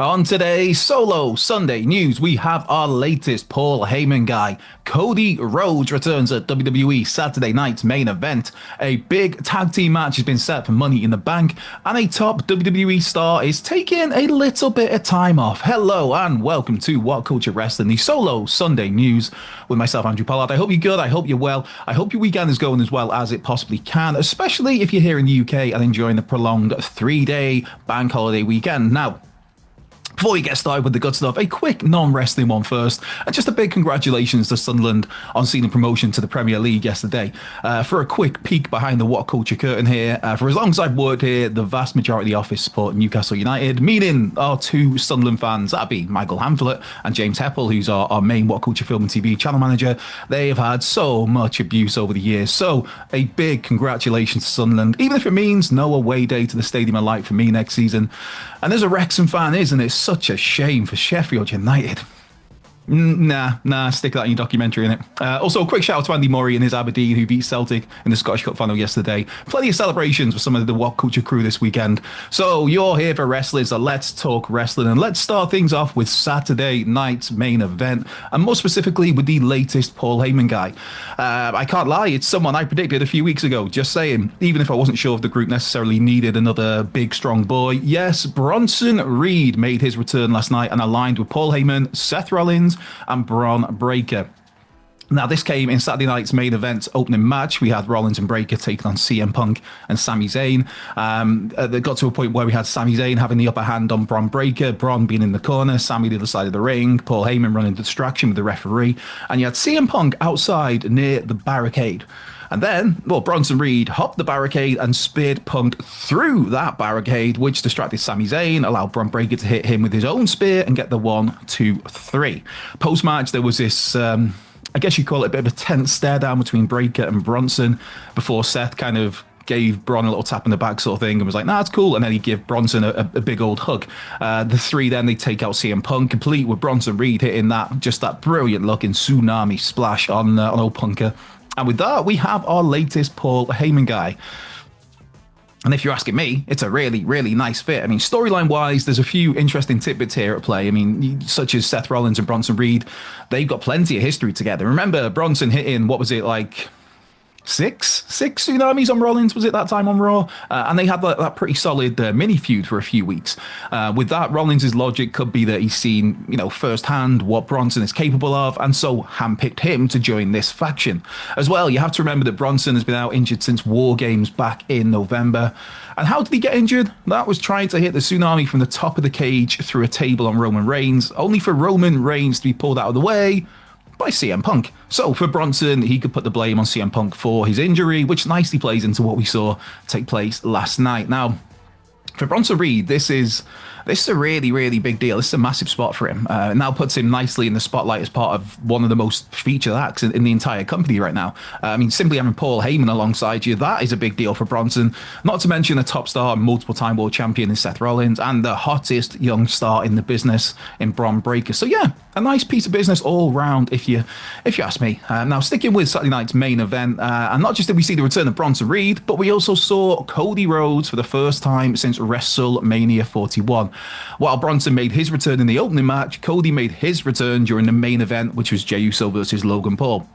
On today's Solo Sunday News, we have our latest Paul Heyman guy. Cody Rhodes returns at WWE Saturday night's main event. A big tag team match has been set for Money in the Bank, and a top WWE star is taking a little bit of time off. Hello and welcome to What Culture Wrestling, the Solo Sunday News with myself, Andrew Pollard. I hope you're good. I hope you're well. I hope your weekend is going as well as it possibly can, especially if you're here in the UK and enjoying the prolonged 3-day bank holiday weekend. Now, before we get started with the good stuff, a quick non-wrestling one first, and just a big congratulations to Sunderland on seeing the promotion to the Premier League yesterday. For a quick peek behind the What Culture curtain here, for as long as I've worked here, the vast majority of the office support Newcastle United, meaning our two Sunderland fans, that'd be Michael Hamflet and James Heppel, who's our main What Culture Film and TV channel manager. They have had so much abuse over the years, so a big congratulations to Sunderland, even if it means no away day to the Stadium of Light for me next season. And as a Wrexham fan, isn't it such a shame for Sheffield United? Nah, stick that in your documentary, innit? Also, a quick shout out to Andy Murray and his Aberdeen, who beat Celtic in the Scottish Cup final yesterday. Plenty of celebrations for some of the What Culture crew this weekend. So you're here for wrestling, so let's talk wrestling, and let's start things off with Saturday night's main event, and more specifically with the latest Paul Heyman guy. I can't lie, it's someone I predicted a few weeks ago, just saying, even if I wasn't sure if the group necessarily needed another big, strong boy. Yes, Bronson Reed made his return last night and aligned with Paul Heyman, Seth Rollins, and Bron Breakker. Now, this came in Saturday night's main event opening match. We had Rollins and Breakker taking on CM Punk and Sami Zayn. They got to a point where we had Sami Zayn having the upper hand on Bron Breakker, Bron being in the corner, Sami the other side of the ring, Paul Heyman running the distraction with the referee, and you had CM Punk outside near the barricade. And then, Bronson Reed hopped the barricade and speared Punk through that barricade, which distracted Sami Zayn, allowed Bron Breakker to hit him with his own spear and get the 1, 2, 3. Post-match, there was this, I guess you'd call it a bit of a tense stare down between Breakker and Bronson before Seth kind of gave Bron a little tap in the back sort of thing and was like, nah, it's cool. And then he'd give Bronson a big old hug. The three then, they take out CM Punk, complete with Bronson Reed hitting that brilliant looking tsunami splash on old Punker. And with that, we have our latest Paul Heyman guy. And if you're asking me, it's a really, really nice fit. I mean, storyline-wise, there's a few interesting tidbits here at play. I mean, such as Seth Rollins and Bronson Reed, they've got plenty of history together. Remember, Bronson hitting, what was it, like six tsunamis on Rollins, was it that time on Raw? And they had that pretty solid mini feud for a few weeks. With that, Rollins' logic could be that he's seen, firsthand what Bronson is capable of, and so handpicked him to join this faction. As well, you have to remember that Bronson has been out injured since War Games back in November. And how did he get injured? That was trying to hit the tsunami from the top of the cage through a table on Roman Reigns, only for Roman Reigns to be pulled out of the way by CM Punk. So for Bronson, he could put the blame on CM Punk for his injury, which nicely plays into what we saw take place last night. Now, for Bronson Reed, this is a really, really big deal. This is a massive spot for him. It now puts him nicely in the spotlight as part of one of the most featured acts in the entire company right now. I mean, simply having Paul Heyman alongside you, that is a big deal for Bronson. Not to mention a top star and multiple-time world champion in Seth Rollins, and the hottest young star in the business in Bron Breakker. So yeah, a nice piece of business all round, if you ask me. Now, sticking with Saturday night's main event, and not just did we see the return of Bronson Reed, but we also saw Cody Rhodes for the first time since WrestleMania 41. While Bronson made his return in the opening match, Cody made his return during the main event, which was Jey Uso versus Logan Paul.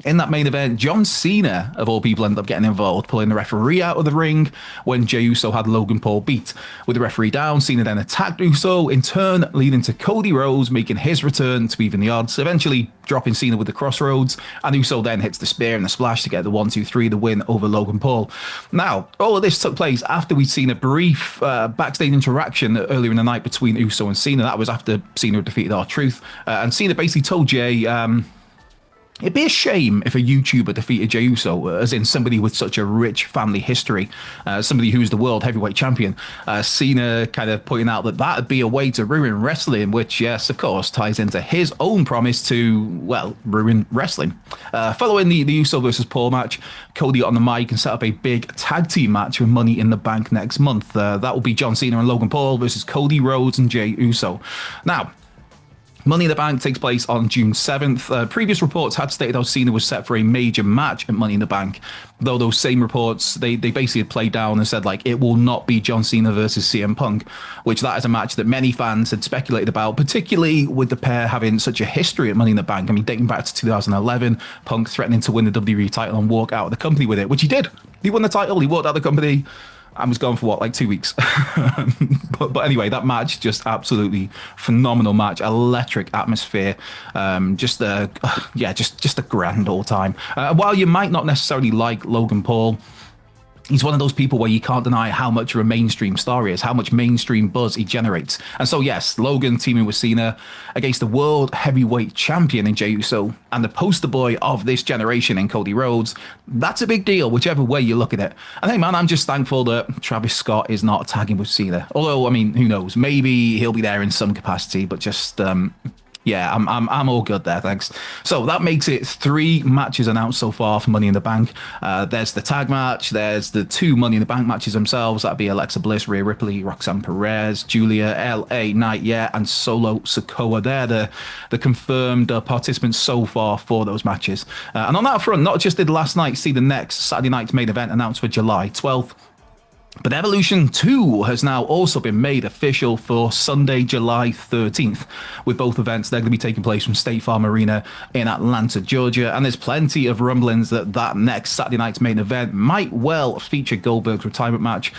In that main event, John Cena, of all people, ended up getting involved, pulling the referee out of the ring when Jey Uso had Logan Paul beat. With the referee down, Cena then attacked Uso, in turn leading to Cody Rhodes making his return to even the odds, eventually dropping Cena with the crossroads, and Uso then hits the spear and the splash to get the 1, 2, 3, the win over Logan Paul. Now, all of this took place after we'd seen a brief backstage interaction earlier in the night between Uso and Cena. That was after Cena had defeated R-Truth, and Cena basically told Jey, it'd be a shame if a YouTuber defeated Jey Uso, as in somebody with such a rich family history, somebody who's the world heavyweight champion. Cena kind of pointing out that that'd be a way to ruin wrestling, which, yes, of course, ties into his own promise to, ruin wrestling. Following the Uso versus Paul match, Cody got on the mic and set up a big tag team match with Money in the Bank next month. That will be John Cena and Logan Paul versus Cody Rhodes and Jey Uso. Now, Money in the Bank takes place on June 7th. Previous reports had stated how Cena was set for a major match at Money in the Bank, though those same reports, they basically had played down and said, like, it will not be John Cena versus CM Punk, which that is a match that many fans had speculated about, particularly with the pair having such a history at Money in the Bank. I mean, dating back to 2011, Punk threatening to win the WWE title and walk out of the company with it, which he did. He won the title, he walked out of the company, and was gone for what, like 2 weeks. but anyway, that match, just absolutely phenomenal match, electric atmosphere, just a grand old time. While you might not necessarily like Logan Paul, he's one of those people where you can't deny how much of a mainstream star he is, how much mainstream buzz he generates. And so, yes, Logan teaming with Cena against the world heavyweight champion in Jey Uso and the poster boy of this generation in Cody Rhodes, that's a big deal, whichever way you look at it. And hey, man, I'm just thankful that Travis Scott is not tagging with Cena. Although, I mean, who knows? Maybe he'll be there in some capacity, but just... yeah, I'm all good there, thanks. So that makes it 3 matches announced so far for Money in the Bank. There's the tag match, there's the 2 Money in the Bank matches themselves. That'd be Alexa Bliss, Rhea Ripley, Roxanne Perez, Julia, LA Knight, and Solo Sikoa. They're the confirmed participants so far for those matches. And on that front, not just did last night see the next Saturday night's main event announced for July 12th, but Evolution 2 has now also been made official for Sunday, July 13th. With both events, they're going to be taking place from State Farm Arena in Atlanta, Georgia. And there's plenty of rumblings that next Saturday night's main event might well feature Goldberg's retirement match,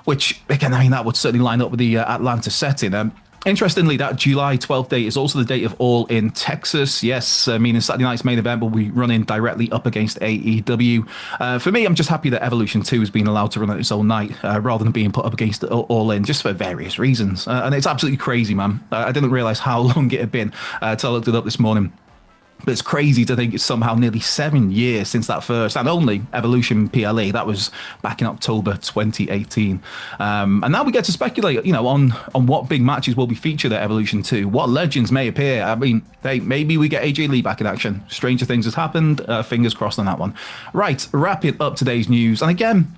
which, again, I mean, that would certainly line up with the Atlanta setting. Interestingly, that July 12th date is also the date of All in Texas. Yes, meaning Saturday night's main event will be running directly up against AEW. For me, I'm just happy that Evolution 2 has been allowed to run at its own night rather than being put up against All In, just for various reasons. And it's absolutely crazy, man. I didn't realize how long it had been until I looked it up this morning. But it's crazy to think it's somehow nearly 7 years since that first and only Evolution PLE. That was back in October 2018. And now we get to speculate, on what big matches will be featured at Evolution 2. What legends may appear. I mean, hey, maybe we get AJ Lee back in action. Stranger things has happened. Fingers crossed on that one. Right, wrapping up today's news. And again,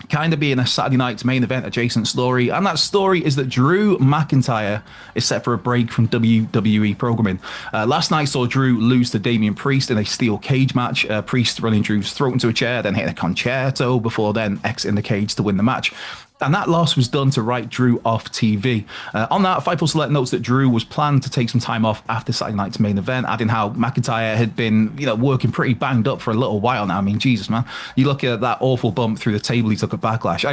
kind of being a Saturday night's main event adjacent story, and that story is that Drew McIntyre is set for a break from WWE programming. Last night saw Drew lose to Damian Priest in a steel cage match. Priest running Drew's throat into a chair, then hitting a concerto before then exiting the cage to win the match. And that loss was done to write Drew off TV. On that, Fightful Select notes that Drew was planned to take some time off after Saturday night's main event, adding how McIntyre had been, working pretty banged up for a little while now. I mean, Jesus, man. You look at that awful bump through the table he took at Backlash.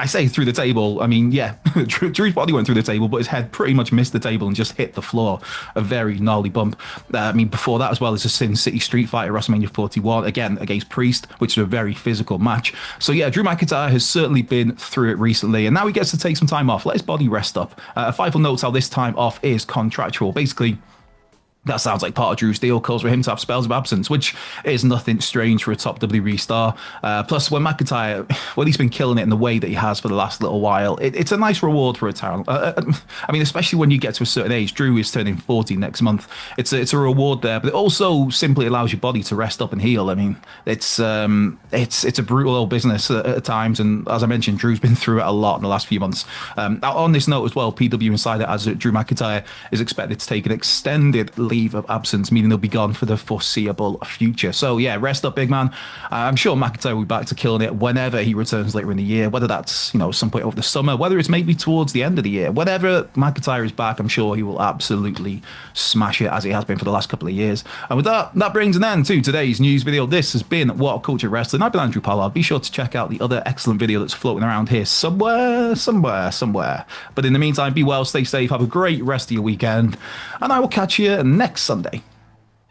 I say through the table, I mean, yeah, Drew's body went through the table, but his head pretty much missed the table and just hit the floor. A very gnarly bump. I mean, before that as well as a Sin City Street Fight at WrestleMania 41, again, against Priest, which was a very physical match. So yeah, Drew McIntyre has certainly been through it recently, and now he gets to take some time off, let his body rest up. Fightful notes how this time off is contractual. Basically, that sounds like part of Drew's deal calls for him to have spells of absence, which is nothing strange for a top WWE star. Plus, when McIntyre, he's been killing it in the way that he has for the last little while, it's a nice reward for a talent. I mean, especially when you get to a certain age. Drew is turning 40 next month. It's a reward there, but it also simply allows your body to rest up and heal. I mean, it's a brutal old business at times, and as I mentioned, Drew's been through it a lot in the last few months. On this note as well, PW Insider adds that Drew McIntyre is expected to take an extended leave of absence, meaning they'll be gone for the foreseeable future. So yeah, rest up, big man. I'm sure McIntyre will be back to killing it whenever he returns later in the year, whether that's some point over the summer, whether it's maybe towards the end of the year. Whenever McIntyre is back, I'm sure he will absolutely smash it as he has been for the last couple of years. And with that brings an end to today's news video. This has been WhatCulture Wrestling. I've been Andrew Pollard. Be sure to check out the other excellent video that's floating around here somewhere. But in the meantime, be well, stay safe, have a great rest of your weekend, and I will catch you next Sunday.